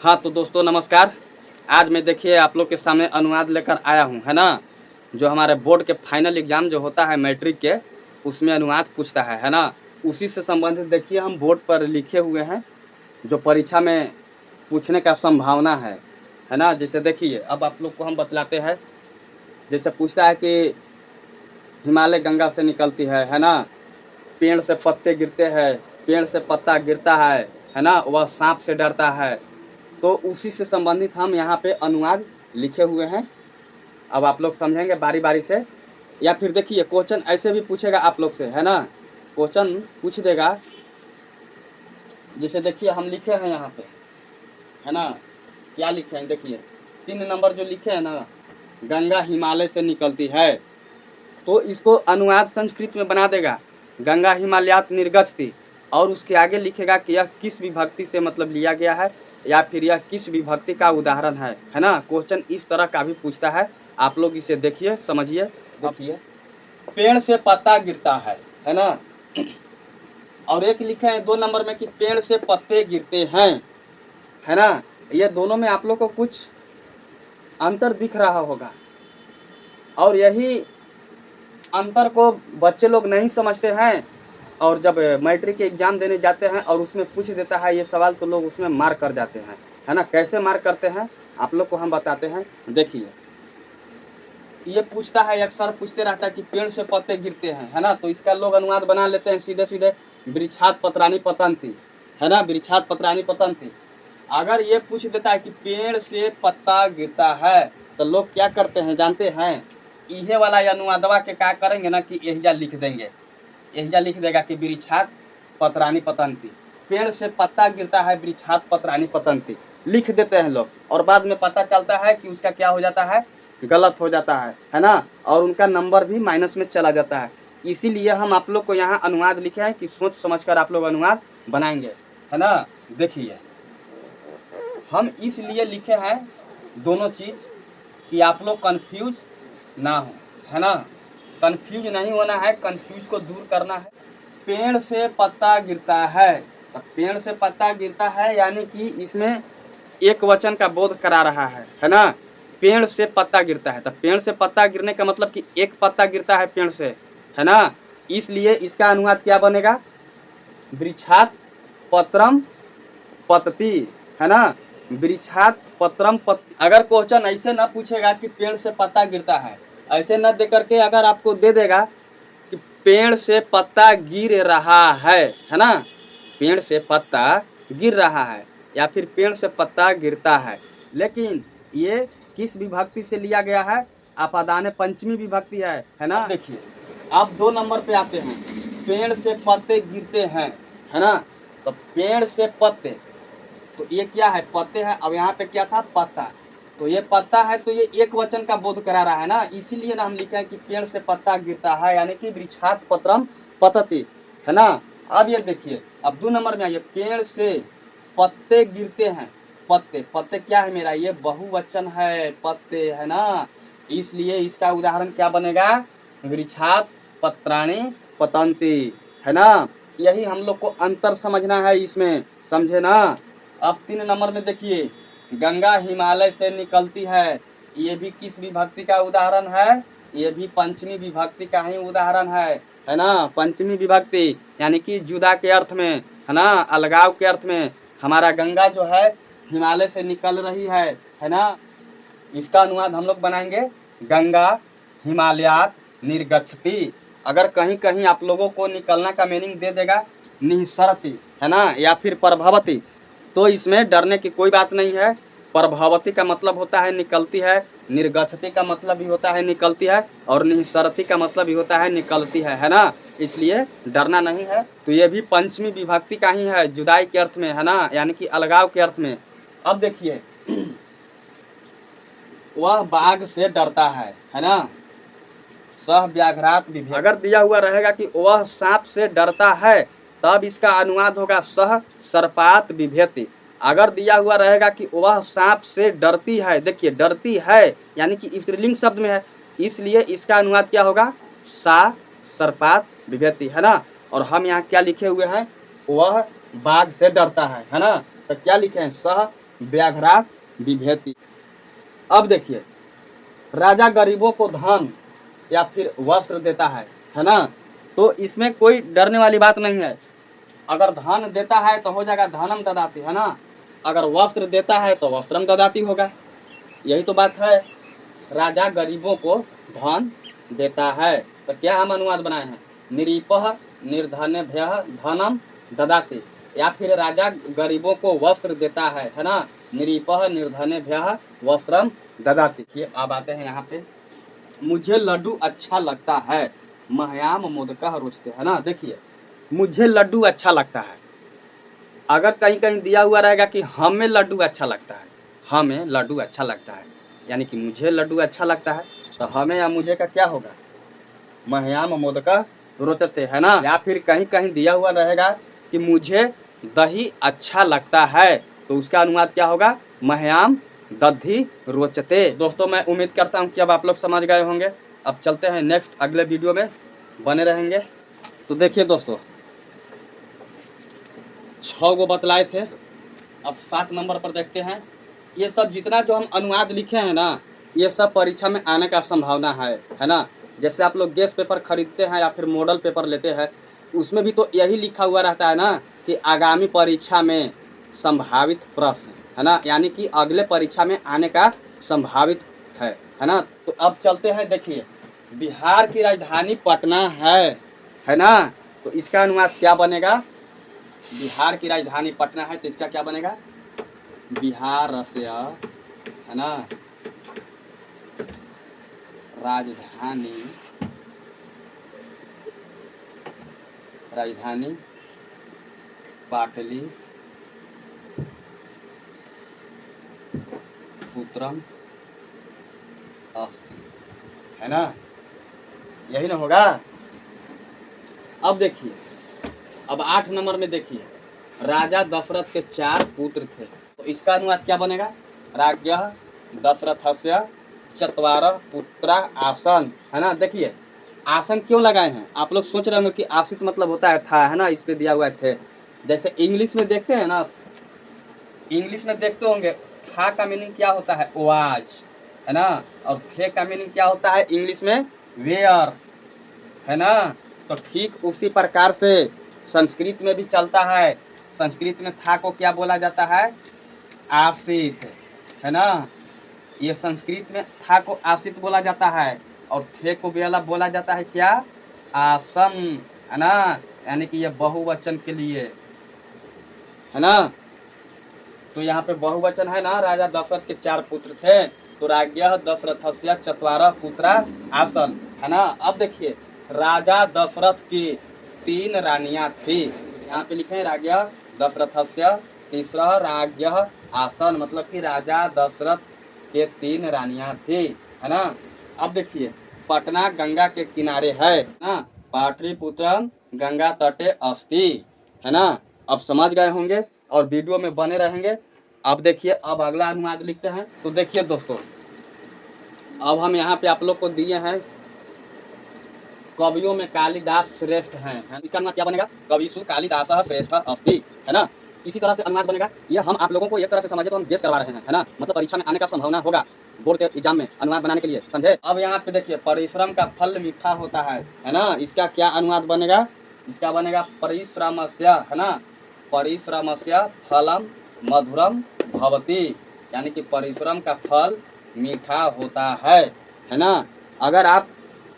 हाँ तो दोस्तों नमस्कार। आज मैं देखिए आप लोग के सामने अनुवाद लेकर आया हूँ, है ना। जो हमारे बोर्ड के फाइनल एग्ज़ाम जो होता है मैट्रिक के, उसमें अनुवाद पूछता है ना। उसी से संबंधित देखिए हम बोर्ड पर लिखे हुए हैं जो परीक्षा में पूछने का संभावना है ना। जैसे देखिए अब आप लोग को हम बतलाते हैं। जैसे पूछता है कि हिमालय गंगा से निकलती है ना। पेड़ से पत्ते गिरते हैं, पेड़ से पत्ता गिरता है ना। वह सांप से डरता है। तो उसी से संबंधित हम यहाँ पे अनुवाद लिखे हुए हैं। अब आप लोग समझेंगे बारी बारी से, या फिर देखिए क्वेश्चन ऐसे भी पूछेगा आप लोग से, है ना। क्वेश्चन पूछ देगा। जैसे देखिए हम लिखे हैं यहाँ पे, है ना। क्या लिखे हैं देखिए, 3 नंबर जो लिखे हैं ना, गंगा हिमालय से निकलती है। तो इसको अनुवाद संस्कृत में बना देगा, गंगा हिमालयात निर्गछति। और उसके आगे लिखेगा कि यह किस विभक्ति से मतलब लिया गया है, या फिर यह किस विभक्ति का उदाहरण है ना। क्वेश्चन इस तरह का भी पूछता है। आप लोग इसे देखिए, समझिए। देखिए पेड़ से पत्ता गिरता है ना। और एक लिखे हैं 2 नंबर में कि पेड़ से पत्ते गिरते हैं, है ना। ये दोनों में आप लोग को कुछ अंतर दिख रहा होगा, और यही अंतर को बच्चे लोग नहीं समझते हैं। और जब मैट्रिक के एग्ज़ाम देने जाते हैं और उसमें पूछ देता है ये सवाल, तो लोग उसमें मार कर जाते हैं, है ना। कैसे मार करते हैं आप लोग को हम बताते हैं। देखिए ये पूछता है, अक्सर पूछते रहता है कि पेड़ से पत्ते गिरते हैं, है ना। तो इसका लोग अनुवाद बना लेते हैं सीधे सीधे, वृक्षात पत्राणि पतन्ति, है ना। वृक्षात पत्राणि पतन्ति। अगर ये पूछ देता है कि पेड़ से पत्ता गिरता है, तो लोग क्या करते हैं जानते हैं। इहे वाला अनुवादवा के क्या करेंगे ना कि एहिजा लिख देंगे। एहिजा लिख देगा कि वृक्षात पत्राणि पतन्ति, पेड़ से पत्ता गिरता है, वृक्षात पत्राणि पतन्ति लिख देते हैं लोग। और बाद में पता चलता है कि उसका क्या हो जाता है, गलत हो जाता है ना। और उनका नंबर भी माइनस में चला जाता है। इसीलिए हम आप लोग को यहाँ अनुवाद लिखे हैं कि सोच समझकर आप लोग अनुवाद बनाएंगे, है ना। देखिए हम इसलिए लिखे हैं दोनों चीज़ कि आप लोग कंफ्यूज ना हो, है ना। कंफ्यूज नहीं होना है, कंफ्यूज को दूर करना है। पेड़ से पत्ता गिरता है, तो पेड़ से पत्ता गिरता है यानी कि इसमें एक वचन का बोध करा रहा है ना। पेड़ से पत्ता गिरता है, तो पेड़ से पत्ता गिरने का मतलब कि एक पत्ता गिरता है पेड़ से, है ना। इसलिए इसका अनुवाद क्या बनेगा, वृक्षात पत्रम पतति, है ना। वृक्षात पत्रम पत्ति। अगर क्वेश्चन ऐसे ना पूछेगा कि पेड़ से पत्ता गिरता है, ऐसे न दे करके अगर आपको दे देगा कि पेड़ से पत्ता गिर रहा है ना। पेड़ से पत्ता गिर रहा है या फिर पेड़ से पत्ता गिरता है, लेकिन ये किस विभक्ति से लिया गया है, अपादान पंचमी विभक्ति है ना। देखिए आप 2 नंबर पे आते हैं, पेड़ से पत्ते गिरते हैं, है ना। तो पेड़ से पत्ते, तो ये क्या है, पत्ते है। अब यहाँ पे क्या था, पत्ता। तो ये पत्ता है, तो ये एक वचन का बोध करा रहा है ना। इसीलिए ना हम लिखे हैं कि पेड़ से पत्ता गिरता है, यानी कि वृक्षात पत्रम पतति, है ना। अब ये देखिए, अब 2 नंबर में आइए, पेड़ से पत्ते गिरते हैं। पत्ते, पत्ते क्या है मेरा, ये बहुवचन है, पत्ते, है ना। इसलिए इसका उदाहरण क्या बनेगा, वृक्षात पत्राणि पतन्ति, है ना। यही हम लोग को अंतर समझना है इसमें, समझे ना। अब 3 नंबर में देखिए, गंगा हिमालय से निकलती है। ये भी किस विभक्ति का उदाहरण है, ये भी पंचमी विभक्ति का ही उदाहरण है ना। पंचमी विभक्ति यानी कि जुदा के अर्थ में, है ना, अलगाव के अर्थ में। हमारा गंगा जो है हिमालय से निकल रही है ना। इसका अनुवाद हम लोग बनाएंगे, गंगा हिमालयात निर्गच्छति। अगर कहीं कहीं आप लोगों को निकलना का मीनिंग दे देगा निःसरति, है ना, या फिर प्रभवती, तो इसमें डरने की कोई बात नहीं है। प्रभवती का मतलब होता है निकलती है, निर्गच्छति का मतलब भी होता है निकलती है, और निःसरति का मतलब भी होता है निकलती है ना। इसलिए डरना नहीं है। तो ये भी पंचमी विभक्ति का ही है, जुदाई के अर्थ में, है ना, यानी कि अलगाव के अर्थ में। अब देखिए वह बाघ से डरता है ना। सह व्याघ्रात विभेद। अगर दिया हुआ रहेगा कि वह सांप से डरता है, तब इसका अनुवाद होगा सह सर्पात बिभेति। अगर दिया हुआ रहेगा कि वह सांप से डरती है, देखिए डरती है यानी कि स्त्रीलिंग शब्द में है, इसलिए इसका अनुवाद क्या होगा, सा सर्पात बिभेति, है ना। और हम यहाँ क्या लिखे हुए हैं, वह बाघ से डरता है ना। तो क्या लिखे हैं, सह व्याघ्रा बिभेति। अब देखिए, राजा गरीबों को धन या फिर वस्त्र देता है ना, तो इसमें कोई डरने वाली बात नहीं है। अगर धन देता है तो हो जाएगा धनम ददाति, है ना। अगर वस्त्र देता है तो वस्त्रम ददाति होगा, यही तो बात है। राजा गरीबों को धन देता है, तो क्या हम अनुवाद बनाए हैं, निरीपः निर्धनेभ्यः धनम ददाति, या फिर राजा गरीबों को वस्त्र देता है ना, निरीपः निर्धनेभ्यः वस्त्रम ददाति। ये अब आते हैं यहाँ पे, मुझे लड्डू अच्छा लगता है, मह्याम मोदकः रोचते, है ना। देखिए, मुझे लड्डू अच्छा लगता है, अगर कहीं कहीं दिया हुआ रहेगा कि हमें लड्डू अच्छा लगता है, हमें लड्डू अच्छा लगता है, यानी कि मुझे लड्डू अच्छा लगता है, तो हमें या मुझे का क्या होगा, मह्याम मोदकः रोचते, है ना। या फिर कहीं कहीं दिया हुआ रहेगा कि मुझे दही अच्छा लगता है, तो उसका अनुवाद क्या होगा, मह्याम दधी रोचते। दोस्तों, मैं उम्मीद करता हूँ कि अब आप लोग समझ गए होंगे। अब चलते हैं नेक्स्ट अगले वीडियो में, बने रहेंगे। तो देखिए दोस्तों, 6 गो बतलाए थे, अब 7 नंबर पर देखते हैं। ये सब जितना जो हम अनुवाद लिखे हैं ना, ये सब परीक्षा में आने का संभावना है ना। जैसे आप लोग गैस पेपर खरीदते हैं या फिर मॉडल पेपर लेते हैं, उसमें भी तो यही लिखा हुआ रहता है ना कि आगामी परीक्षा में संभावित प्रश्न, है ना, यानी कि अगले परीक्षा में आने का संभावित है ना। तो अब चलते हैं, देखिए, बिहार की राजधानी पटना है ना, तो इसका अनुवाद क्या बनेगा, बिहार की राजधानी पटना है, तो इसका क्या बनेगा, बिहारस्य, है ना, राजधानी पाटली पुत्रम अस्ति, है ना, यही ना होगा। अब देखिए, अब 8 नंबर में देखिए, राजा दशरथ के 4 पुत्र थे, तो इसका अनुवाद क्या बनेगा, राज्ञः दशरथस्य चत्वारः पुत्रा आसन, है ना। देखिए, आसन क्यों लगाए हैं, आप लोग सोच रहे होंगे कि आसित मतलब होता है था, है ना, इस पे दिया हुआ थे। जैसे इंग्लिश में देखते हैं ना, इंग्लिश में देखते होंगे, था का मीनिंग क्या होता है, वाज, है ना, और थे का मीनिंग क्या होता है इंग्लिश में, वेयर, है ना। तो ठीक उसी प्रकार से संस्कृत में भी चलता है। संस्कृत में था को क्या बोला जाता है, आसित, है ना। ये संस्कृत में था को आसित बोला जाता है, और थे को बोला जाता है क्या, आसन, है ना, यानी कि ये बहुवचन के लिए, है ना। तो यहाँ पे बहुवचन है ना, राजा दशरथ के 4 पुत्र थे, तो राज्ञः दशरथस्य चत्वारः पुत्रा आसन, है ना। अब देखिए, राजा दशरथ की 3 रानियां थी, यहाँ पे लिखे हैं राज्ञः दशरथस्य तीसरा राज्ञः आसन, मतलब कि राजा दशरथ के 3 रानियां थी, है ना। अब देखिए, पटना गंगा के किनारे है ना, पाटलिपुत्रम गंगा तटे अस्ति, है ना। अब समझ गए होंगे और वीडियो में बने रहेंगे। अब देखिए, अब अगला अनुवाद लिखते हैं। तो देखिए दोस्तों, अब हम यहाँ पे आप लोग को दिए हैं, कवियों में कालिदास श्रेष्ठ हैं, इसका अनुवाद क्या बनेगा, कविषु कालिदासः श्रेष्ठ अस्ति, है ना। इसी तरह से अनुवाद बनेगा। ये हम आप लोगों को एक तरह से समझे तो हम गेस करवा रहे हैं, है ना, मतलब परीक्षा में आने का संभावना होगा बोर्ड के एग्जाम में अनुवाद बनाने के लिए, समझे। अब यहाँ पे देखिए, परिश्रम का फल मीठा होता है ना, इसका क्या अनुवाद बनेगा, इसका बनेगा परिश्रमस्य, है ना, परिश्रमस्य फलम मधुरम भवति, यानी कि परिश्रम का फल मीठा होता है ना। अगर आप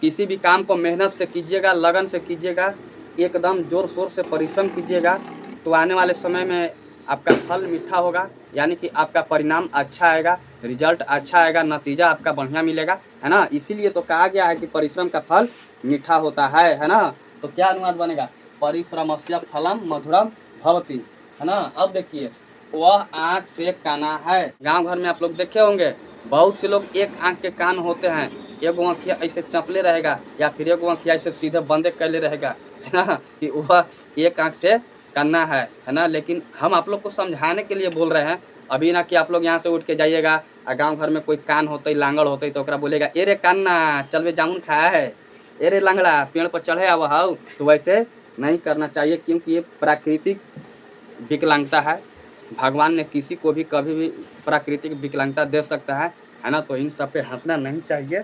किसी भी काम को मेहनत से कीजिएगा, लगन से कीजिएगा, एकदम जोर शोर से परिश्रम कीजिएगा, तो आने वाले समय में आपका फल मीठा होगा, यानी कि आपका परिणाम अच्छा आएगा, रिजल्ट अच्छा आएगा, नतीजा आपका बढ़िया मिलेगा, है ना। इसीलिए तो कहा गया है कि परिश्रम का फल मीठा होता है ना। तो क्या अनुवाद बनेगा, परिश्रमस्य फलम मधुरम भवति, है ना। अब देखिए, वह आँख से काना है। गांव घर में आप लोग देखे होंगे, बहुत से लोग एक आँख के कान होते हैं, एगो आँखिया ऐसे चपले रहेगा या फिर एगो आँखिया ऐसे सीधे बंदे कैले रहेगा, है ना, कि वह एक आँख से करना है ना। लेकिन हम आप लोग को समझाने के लिए बोल रहे हैं, अभी ना कि आप लोग यहाँ से उठ के जाइएगा और गांव घर में कोई कान होते लांगड़ होते तो ओकरा बोलेगा, ए रे कान्ना चलवे जामुन खाया है, ए रे लंगड़ा पेड़ पर चढ़े आवा हाउ। तो वैसे नहीं करना चाहिए, क्योंकि ये प्राकृतिक विकलांगता है, भगवान ने किसी को भी कभी भी प्राकृतिक विकलांगता दे सकता है ना, तो इन सब पे हंसना नहीं चाहिए।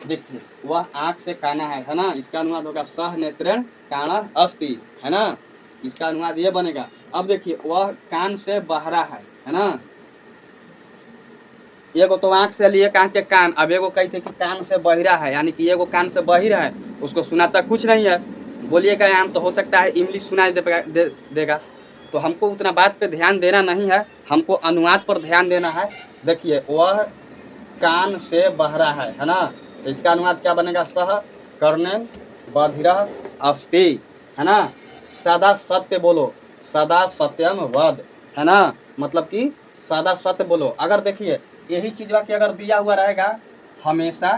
देखिए वह आँख से काना है ना, इसका अनुवाद होगा सह नेत्रेण काणा अस्ति, है ना, इसका अनुवाद ये बनेगा। अब देखिए वह कान से बहरा है ना, एगो तो आँख से लिए कहा के कान, अब एगो कही थे कि कान से बहिरा है, यानी कि एगो कान से बहिरा है, उसको सुनाता कुछ नहीं है। बोलिएगा आम तो हो सकता है इंग्लिश सुनाई देगा, तो हमको उतना बात पे ध्यान देना नहीं है, हमको अनुवाद पर ध्यान देना है। देखिए वह कान से बहरा है ना, तो इसका अनुवाद क्या बनेगा, सह कर्णेन बधिरः अस्ति, है ना, सदा सत्य बोलो, सदा सत्यम वद, है ना, मतलब कि सदा सत्य बोलो। अगर देखिए यही चीज कि अगर दिया हुआ रहेगा हमेशा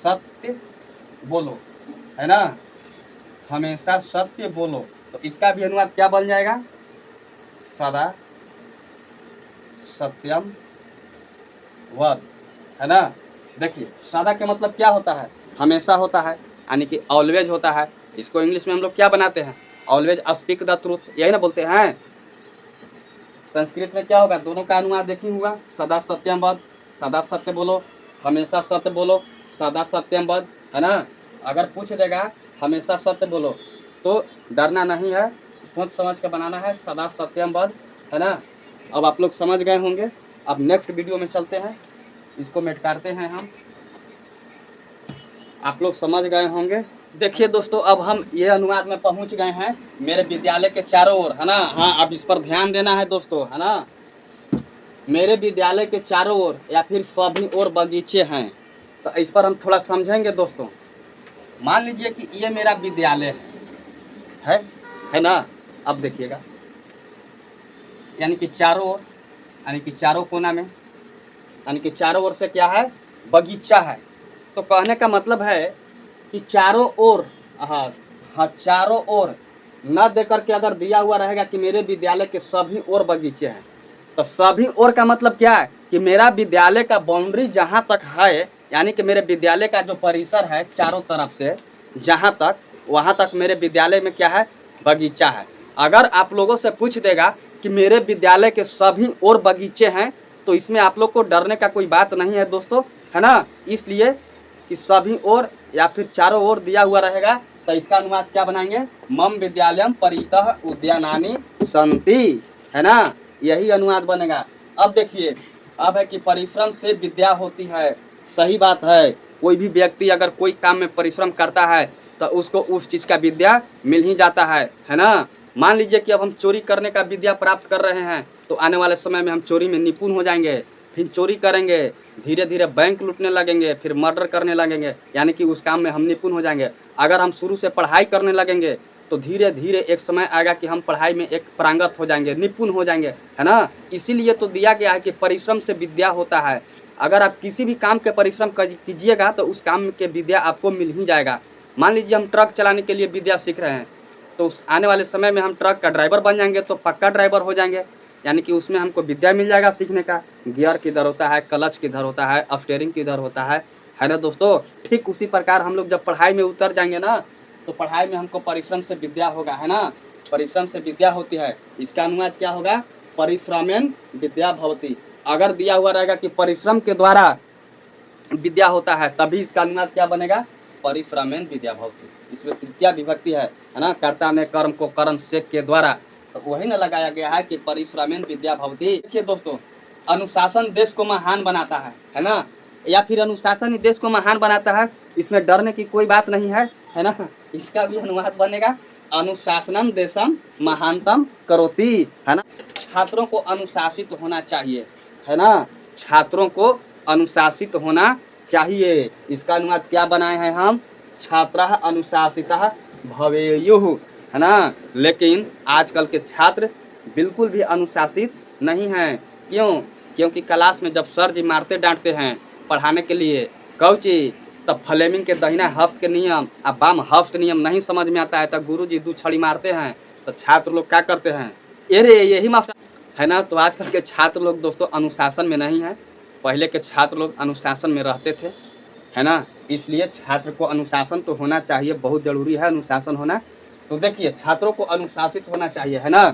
सत्य बोलो, है ना, हमेशा सत्य बोलो, तो इसका भी अनुवाद क्या बन जाएगा, सदा सत्यम वद, है ना। देखिए सदा के मतलब क्या होता है, हमेशा होता है, यानी कि ऑलवेज होता है। इसको इंग्लिश में हम लोग क्या बनाते हैं, ऑलवेज स्पीक द ट्रूथ, यही ना बोलते हैं। संस्कृत में क्या होगा, दोनों का अनुवाद देखी हुआ, सदा सत्यम वद, सदा सत्य बोलो, हमेशा सत्य बोलो, सदा सत्यम वद, है ना। अगर पूछ देगा हमेशा सत्य बोलो तो डरना नहीं है, सोच समझ के बनाना है, सदा सत्यम वद, है ना। अब आप लोग समझ गए होंगे। अब नेक्स्ट वीडियो में चलते हैं, इसको मिटाते हैं हम, आप लोग समझ गए होंगे। देखिए दोस्तों अब हम ये अनुवाद में पहुंच गए हैं मेरे विद्यालय के चारों ओर, है ना। हाँ अब इस पर ध्यान देना है दोस्तों, है ना। मेरे विद्यालय के चारों ओर या फिर सभी ओर बगीचे हैं, तो इस पर हम थोड़ा समझेंगे दोस्तों। मान लीजिए कि ये मेरा विद्यालय है ना। अब देखिएगा यानी कि चारों ओर, यानी कि चारों कोना में, यानी कि चारों ओर से क्या है, बगीचा है। तो कहने का मतलब है कि चारों ओर, हाँ चारों ओर न देकर के अगर दिया हुआ रहेगा कि मेरे विद्यालय के सभी ओर बगीचे हैं, तो सभी ओर का मतलब क्या है कि मेरा विद्यालय का बाउंड्री जहाँ तक है, यानी कि मेरे विद्यालय का जो परिसर है चारों तरफ से जहाँ तक, वहाँ तक मेरे विद्यालय में क्या है, बगीचा है। अगर आप लोगों से पूछ देगा कि मेरे विद्यालय के सभी ओर बगीचे हैं, तो इसमें आप लोग को डरने का कोई बात नहीं है दोस्तों, है ना। इसलिए कि सभी ओर या फिर चारों ओर दिया हुआ रहेगा, तो इसका अनुवाद क्या बनाएंगे, मम विद्यालयम परितः उद्यानानि सन्ति, है ना, यही अनुवाद बनेगा। अब देखिए अब है कि परिश्रम से विद्या होती है, सही बात है। कोई भी व्यक्ति अगर कोई काम में परिश्रम करता है तो उसको उस चीज़ का विद्या मिल ही जाता है ना। मान लीजिए कि अब हम चोरी करने का विद्या प्राप्त कर रहे हैं, तो आने वाले समय में हम चोरी में निपुण हो जाएंगे, फिर चोरी करेंगे, धीरे धीरे बैंक लूटने लगेंगे, फिर मर्डर करने लगेंगे, यानी कि उस काम में हम निपुण हो जाएंगे। अगर हम शुरू से पढ़ाई करने लगेंगे तो धीरे धीरे एक समय आएगा कि हम पढ़ाई में एक पारंगत हो जाएंगे, निपुण हो जाएंगे, है ना। इसीलिए तो दिया गया है कि परिश्रम से विद्या होता है। अगर आप किसी भी काम के परिश्रम कीजिएगा तो उस काम के विद्या आपको मिल ही जाएगा। मान लीजिए हम ट्रक चलाने के लिए विद्या सीख रहे हैं, तो उस आने वाले समय में हम ट्रक का ड्राइवर बन जाएंगे, तो पक्का ड्राइवर हो जाएंगे, यानी कि उसमें हमको विद्या मिल जाएगा सीखने का, गियर किधर होता है, क्लच किधर होता है, स्टीयरिंग किधर होता है ना दोस्तों। ठीक उसी प्रकार हम लोग जब पढ़ाई में उतर जाएंगे ना, तो पढ़ाई में हमको परिश्रम से विद्या होगा, है ना, परिश्रम से विद्या होती है। इसका अनुवाद क्या होगा, परिश्रमेन विद्या भवति। अगर दिया हुआ रहेगा कि परिश्रम के द्वारा विद्या होता है, तभी इसका अनुवाद क्या बनेगा, परिश्रमेन विद्या भवति। इसमें तृतीया विभक्ति है ना, कर्ता ने कर्म को कर्म से के द्वारा, तो वही ना लगाया गया है कि परिश्रमेन विद्या भवति। देखिए दोस्तों अनुशासन देश को महान बनाता है ना, या फिर अनुशासन ही देश को महान बनाता है, इसमें डरने की कोई बात नहीं है ना। इसका भी अनुवाद बनेगा अनुशासनम देशम महानतम करोति, है ना। छात्रों को अनुशासित होना चाहिए, है ना, छात्रों को अनुशासित होना चाहिए। इसका अनुवाद क्या बनाए हैं हम, छात्राः अनुशासितः भवेयुः, है ना। लेकिन आजकल के छात्र बिल्कुल भी अनुशासित नहीं हैं। क्यों, क्योंकि क्लास में जब सर जी मारते डांटते हैं पढ़ाने के लिए कौची, तब फ्लेमिंग के दहिना हस्त के नियम अब बाम हस्त नियम नहीं समझ में आता है, तब गुरु जी 2 छड़ी मारते हैं, तो छात्र लोग क्या करते हैं, अरे यही मास्टर, है ना। तो आजकल के छात्र लोग दोस्तों अनुशासन में नहीं है, पहले के छात्र लोग अनुशासन में रहते थे, है ना। इसलिए छात्र को अनुशासन तो होना चाहिए, बहुत ज़रूरी है अनुशासन होना। तो देखिए छात्रों को अनुशासित होना चाहिए, है ना।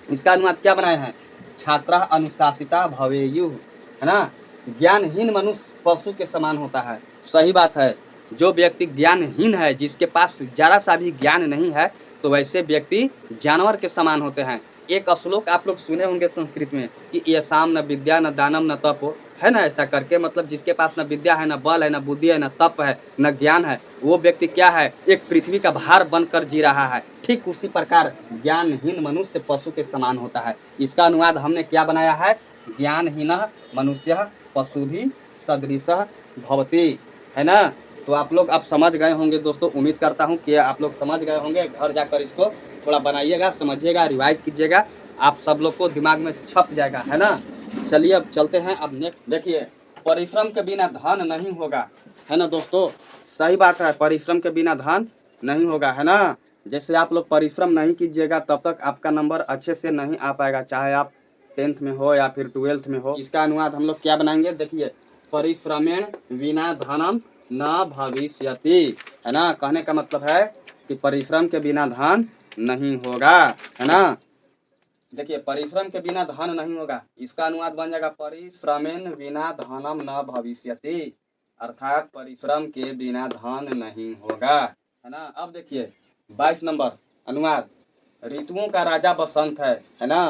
इसका अनुवाद क्या बनाए हैं? छात्रा अनुशासिता भवेयु, है ना। ज्ञानहीन मनुष्य पशु के समान होता है। सही बात है। जो व्यक्ति ज्ञानहीन है, जिसके पास जरा सा भी ज्ञान नहीं है, तो वैसे व्यक्ति जानवर के समान होते हैं। एक श्लोक आप लोग सुने होंगे संस्कृत में कि येषाम न विद्या न दानम न तप, है ना, ऐसा करके, मतलब जिसके पास न विद्या है, न बल है, न बुद्धि है, न तप है, न ज्ञान है, वो व्यक्ति क्या है? एक पृथ्वी का भार बनकर जी रहा है। ठीक उसी प्रकार ज्ञानहीन मनुष्य पशु के समान होता है। इसका अनुवाद हमने क्या बनाया है? ज्ञानहीनः मनुष्यः पशुभिः सदृशः भवति, है ना। तो आप लोग अब समझ गए होंगे दोस्तों, उम्मीद करता हूँ कि आप लोग समझ गए होंगे। घर जाकर इसको थोड़ा बनाइएगा, समझिएगा, रिवाइज कीजिएगा, आप सब लोग को दिमाग में छप जाएगा, है ना। चलिए अब चलते हैं। अब नेक्स्ट देखिए, परिश्रम के बिना धन नहीं होगा, है ना दोस्तों। सही बात है, परिश्रम के बिना धन नहीं होगा, है ना। जैसे आप लोग परिश्रम नहीं कीजिएगा तब तक आपका नंबर अच्छे से नहीं आ पाएगा, चाहे आप 10th में हो या फिर 12th में हो। इसका अनुवाद हम लोग क्या बनाएंगे? देखिए, परिश्रमेण विना धनम न भविष्यति, है ना। कहने का मतलब है कि परिश्रम के बिना धन नहीं होगा, है ना। देखिए, परिश्रम के बिना धन नहीं होगा, इसका अनुवाद बन जाएगा परिश्रमेण विना धनम न भविष्यति, अर्थात परिश्रम के बिना धन नहीं होगा, है ना। अब देखिए 22 नंबर अनुवाद, ऋतुओं का राजा बसंत है ना।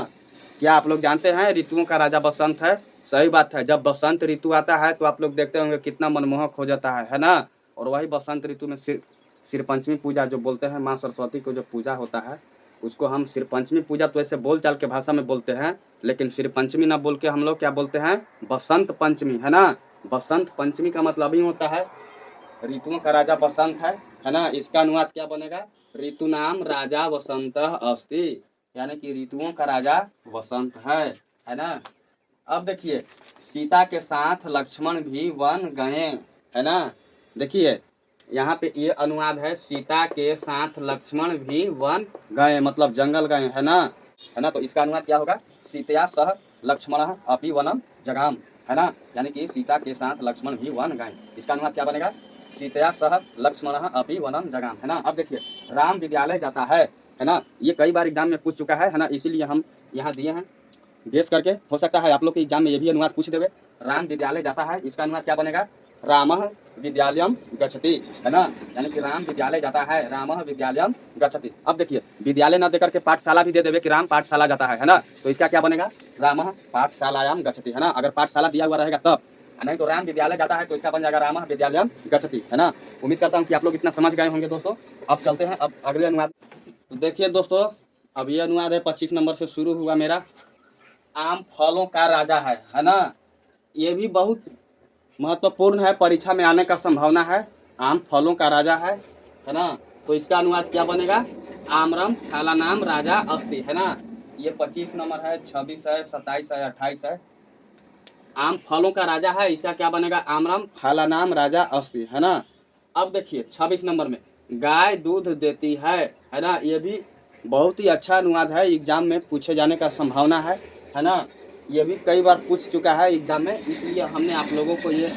क्या आप लोग जानते हैं ऋतुओं का राजा बसंत है? सही बात है। जब बसंत ऋतु आता है तो आप लोग देखते होंगे कितना मनमोहक हो जाता है ना। और वही बसंत ऋतु में सिर पंचमी पूजा जो बोलते हैं, माँ सरस्वती को जो पूजा होता है, उसको हम सिर पंचमी पूजा तो ऐसे बोल चाल के भाषा में बोलते हैं, लेकिन सिर पंचमी ना बोल के हम लोग क्या बोलते हैं? बसंत पंचमी, है ना। बसंत पंचमी का मतलब ही होता है ऋतुओं का राजा बसंत है ना। इसका अनुवाद क्या बनेगा? ऋतु नाम राजा वसंत अस्ति, यानी कि ऋतुओं का राजा वसंत है ना। अब देखिए, सीता के साथ लक्ष्मण भी वन गए, है ना। देखिए यहाँ पे ये अनुवाद है, सीता के साथ लक्ष्मण भी वन गए, मतलब जंगल गए, है ना। तो इसका अनुवाद क्या होगा? सीतया सह लक्ष्मण अपि वनम जगाम, है ना। यानी कि सीता के साथ लक्ष्मण भी वन गए। इसका अनुवाद क्या बनेगा? सीतया सह लक्ष्मण अपि वनम जगाम, है ना। अब देखिए, राम विद्यालय जाता है ना। ये कई बार एग्जाम में पूछ चुका है ना, इसीलिए हम यहाँ दिए हैं। गेस करके, हो सकता है आप लोग के एग्जाम में ये भी अनुवाद पूछ देवे। राम विद्यालय जाता है, इसका अनुवाद क्या बनेगा? रामः विद्यालयम गच्छति, है ना। यानी कि राम विद्यालय जाता है, रामः विद्यालयम गच्छति। अब देखिए, विद्यालय न देकर के पाठशाला भी दे देवे कि राम पाठशाला जाता है ना। तो इसका क्या बनेगा? रामः पाठशालायाम गच्छति, है ना। अगर पाठशाला दिया हुआ रहेगा तब, नहीं तो राम विद्यालय जाता है तो इसका बन जाएगा रामः विद्यालयम गच्छति, है ना। उम्मीद करता हूँ कि आप लोग इतना समझ गए होंगे दोस्तों। अब चलते हैं अब अगले अनुवाद। तो देखिए दोस्तों, अब ये अनुवाद है 25 नंबर से शुरू हुआ मेरा, आम फलों का राजा है ना। ये भी बहुत महत्वपूर्ण है, परीक्षा में आने का संभावना है। आम फलों का राजा है ना। तो इसका अनुवाद क्या बनेगा? आम्रम फलानाम राजा अस्ति, है ना। ये 25 नंबर है, 26 है, 27 है, 28 है। आम फलों का राजा है, इसका क्या बनेगा? आम्रम फलानाम राजा अस्ति, है ना। अब देखिए 26 नंबर में, गाय दूध देती है ना। ये भी बहुत ही अच्छा अनुवाद है, एग्जाम में पूछे जाने का संभावना है ना। ये भी कई बार पूछ चुका है एग्जाम में, इसलिए हमने आप लोगों को ये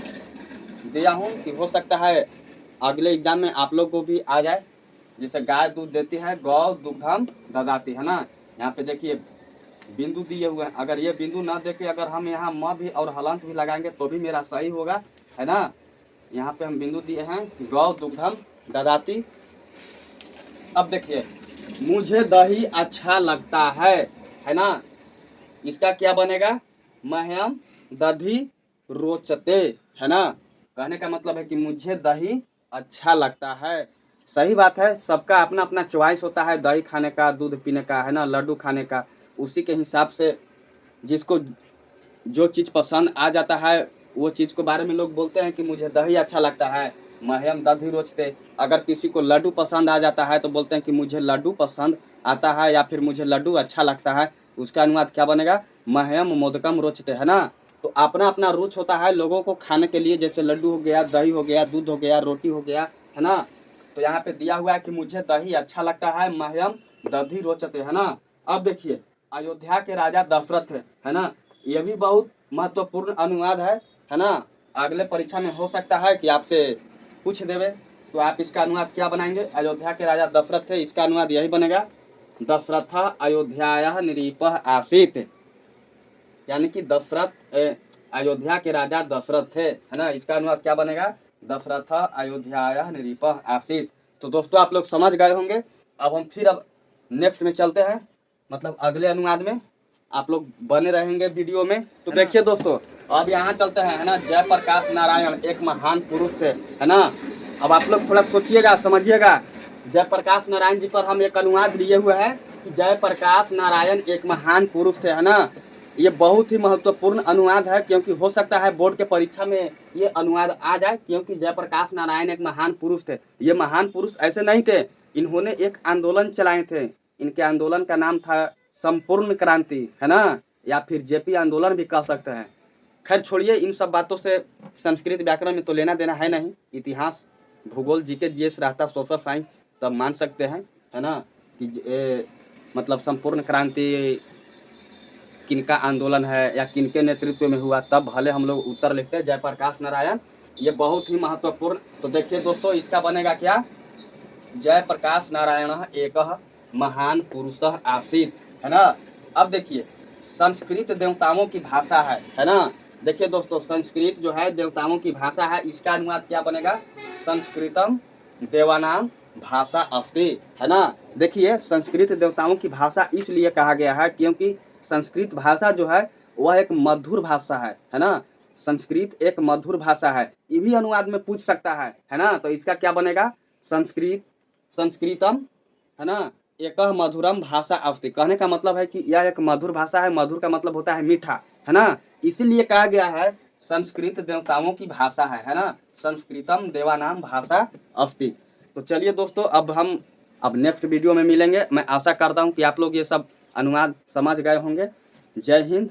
दिया हूँ कि हो सकता है अगले एग्जाम में आप लोग को भी आ जाए। जैसे गाय दूध देती है, गौ दुग्धम ददाती, है ना। यहाँ पे देखिए बिंदु दिए हुए हैं, अगर ये बिंदु ना दे के अगर हम यहाँ म भी और हलंत भी लगाएंगे तो भी मेरा सही होगा, है ना। यहाँ पे हम बिंदु दिए हैं, गौ दुग्धम ददाती। अब देखिए, मुझे दही अच्छा लगता है ना। इसका क्या बनेगा? मह्यम दधी रोचते, है ना। कहने का मतलब है कि मुझे दही अच्छा लगता है। सही बात है, सबका अपना अपना चॉइस होता है दही खाने का, दूध पीने का, है ना, लड्डू खाने का। उसी के हिसाब से जिसको जो चीज़ पसंद आ जाता है वो चीज़ के बारे में लोग बोलते हैं कि मुझे दही अच्छा लगता है, मह्यम दधी रोचते। अगर किसी को लड्डू पसंद आ जाता है तो बोलते हैं कि मुझे लड्डू पसंद आता है, या फिर मुझे लड्डू अच्छा लगता है। उसका अनुवाद क्या बनेगा? मह्यम मोदकम रोचते, है ना। तो अपना अपना रुच होता है लोगों को खाने के लिए, जैसे लड्डू हो गया, दही हो गया, दूध हो गया, रोटी हो गया, है ना। तो यहाँ पे दिया हुआ है कि मुझे दही अच्छा लगता है, मह्यम दधी रोचते, है ना। अब देखिए, अयोध्या के राजा दशरथ है ना। ये भी बहुत महत्वपूर्ण अनुवाद है ना। अगले परीक्षा में हो सकता है कि आपसे पूछ देवे, तो आप इसका अनुवाद क्या बनाएंगे? अयोध्या के राजा दशरथ थे, इसका अनुवाद यही बनेगा, दशरथ अयोध्यायः नृपः आसीत्, यानी कि दशरथ अयोध्या के राजा दशरथ थे, है ना। इसका अनुवाद क्या बनेगा? दशरथ अयोध्यायः नृपः आसीत्। तो दोस्तों आप लोग समझ गए होंगे। अब हम फिर नेक्स्ट में चलते हैं, मतलब अगले अनुवाद में आप लोग बने रहेंगे वीडियो में। तो देखिए दोस्तों, अब यहाँ चलते हैं, है ना। जयप्रकाश नारायण एक महान पुरुष थे, है ना। अब आप लोग थोड़ा सोचिएगा, समझिएगा। जयप्रकाश नारायण जी पर हम एक अनुवाद लिए हुए हैं कि जयप्रकाश नारायण एक महान पुरुष थे, है ना। ये बहुत ही महत्वपूर्ण अनुवाद है, क्योंकि हो सकता है बोर्ड के परीक्षा में ये अनुवाद आ जाए, क्योंकि जयप्रकाश नारायण एक महान पुरुष थे। ये महान पुरुष ऐसे नहीं थे, इन्होंने एक आंदोलन चलाए थे। इनके आंदोलन का नाम था संपूर्ण क्रांति, है ना, या फिर जेपी आंदोलन भी कह सकते हैं। खैर छोड़िए इन सब बातों से, संस्कृत व्याकरण में तो लेना देना है नहीं। इतिहास, भूगोल, जीके, जीएस रहता, सोशल साइंस तब मान सकते हैं, है ना, कि मतलब संपूर्ण क्रांति किनका आंदोलन है या किनके नेतृत्व में हुआ, तब भले हम लोग उत्तर लिखते हैं जयप्रकाश नारायण। ये बहुत ही महत्वपूर्ण। तो देखिए दोस्तों, इसका बनेगा क्या? जयप्रकाश नारायण एक महान पुरुष आसीत, है ना। अब देखिए, संस्कृत देवताओं की भाषा है ना। देखिए दोस्तों, संस्कृत जो है देवताओं की भाषा है। इसका अनुवाद क्या बनेगा? संस्कृतम देवानाम भाषा अस्ति, है ना। देखिए, संस्कृत देवताओं की भाषा इसलिए कहा गया है क्योंकि संस्कृत भाषा जो है वह एक मधुर भाषा है ना। संस्कृत एक मधुर भाषा है। ये भी अनुवाद में पूछ सकता है ना। तो इसका क्या बनेगा? संस्कृतम, है ना, एक मधुरम भाषा अस्ति। कहने का मतलब है कि यह एक मधुर भाषा है। मधुर का मतलब होता है मीठा, है ना। इसीलिए कहा गया है संस्कृत देवताओं की भाषा है ना। संस्कृतम देवानाम भाषा अस्ति। तो चलिए दोस्तों, अब नेक्स्ट वीडियो में मिलेंगे। मैं आशा करता हूँ कि आप लोग ये सब अनुवाद समझ गए होंगे। जय हिंद।